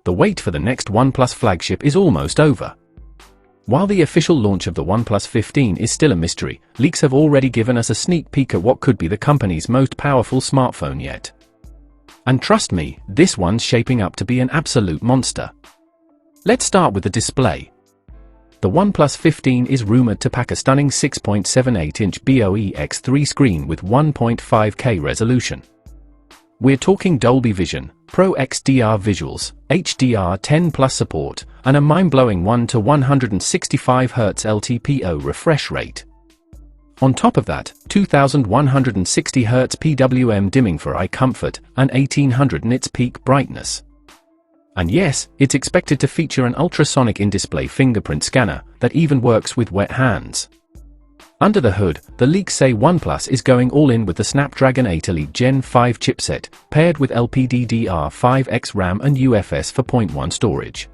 the wait for the next OnePlus flagship is almost over. While the official launch of the OnePlus 15 is still a mystery, leaks have already given us a sneak peek at what could be the company's most powerful smartphone yet. And trust me, this one's shaping up to be an absolute monster. Let's start with the display. The OnePlus 15 is rumored to pack a stunning 6.78-inch BOE X3 screen with 1.5K resolution. We're talking Dolby Vision, Pro XDR visuals, HDR10+ support, and a mind-blowing 1 to 165 Hz LTPO refresh rate. On top of that, 2160 Hz PWM dimming for eye comfort, and 1800 nits peak brightness. And yes, it's expected to feature an ultrasonic in-display fingerprint scanner that even works with wet hands. Under the hood, the leaks say OnePlus is going all in with the Snapdragon 8 Elite Gen 5 chipset, paired with LPDDR5X RAM and UFS 4.1 storage.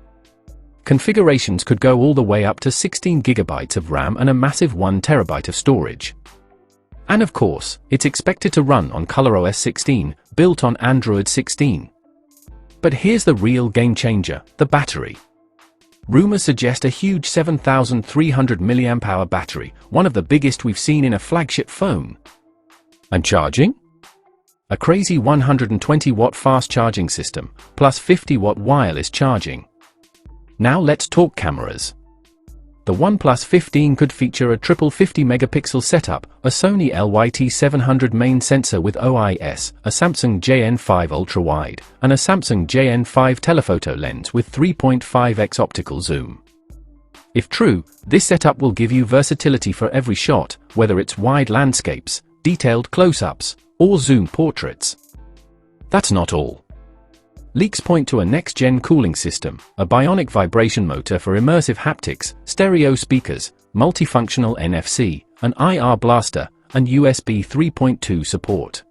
Configurations could go all the way up to 16 GB of RAM and a massive 1 TB of storage. And of course, it's expected to run on ColorOS 16, built on Android 16. But here's the real game changer, the battery. Rumors suggest a huge 7,300 mAh battery, one of the biggest we've seen in a flagship phone. And charging? A crazy 120-watt fast charging system, plus 50-watt wireless charging. Now let's talk cameras. The OnePlus 15 could feature a triple 50-megapixel setup, a Sony LYT-700 main sensor with OIS, a Samsung JN5 ultra-wide, and a Samsung JN5 telephoto lens with 3.5x optical zoom. If true, this setup will give you versatility for every shot, whether it's wide landscapes, detailed close-ups, or zoom portraits. That's not all. Leaks point to a next-gen cooling system, a bionic vibration motor for immersive haptics, stereo speakers, multifunctional NFC, an IR blaster, and USB 3.2 support.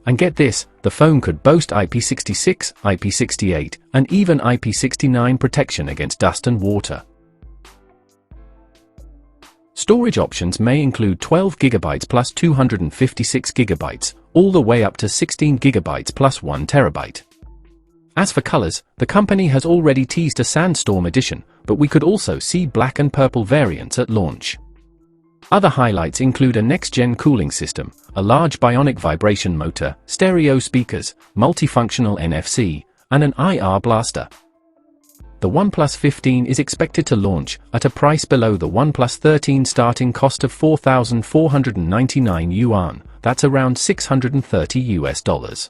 And get this, the phone could boast IP66, IP68, and even IP69 protection against dust and water. Storage options may include 12 GB plus 256 GB, all the way up to 16 GB plus 1 TB. As for colors, the company has already teased a Sandstorm edition, but we could also see black and purple variants at launch. Other highlights include a next-gen cooling system, a large bionic vibration motor, stereo speakers, multifunctional NFC, and an IR blaster. The OnePlus 15 is expected to launch at a price below the OnePlus 13 starting cost of 4,499 yuan, that's around $630.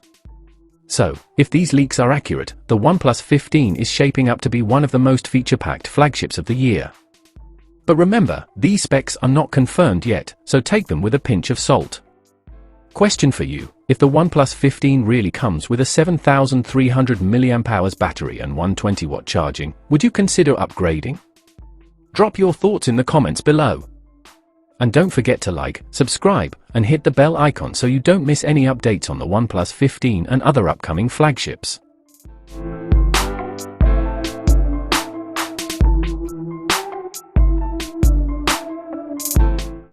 So, if these leaks are accurate, the OnePlus 15 is shaping up to be one of the most feature-packed flagships of the year. But remember, these specs are not confirmed yet, so take them with a pinch of salt. Question for you, if the OnePlus 15 really comes with a 7,300 mAh battery and 120-watt charging, would you consider upgrading? Drop your thoughts in the comments below. And don't forget to like, subscribe, and hit the bell icon so you don't miss any updates on the OnePlus 15 and other upcoming flagships.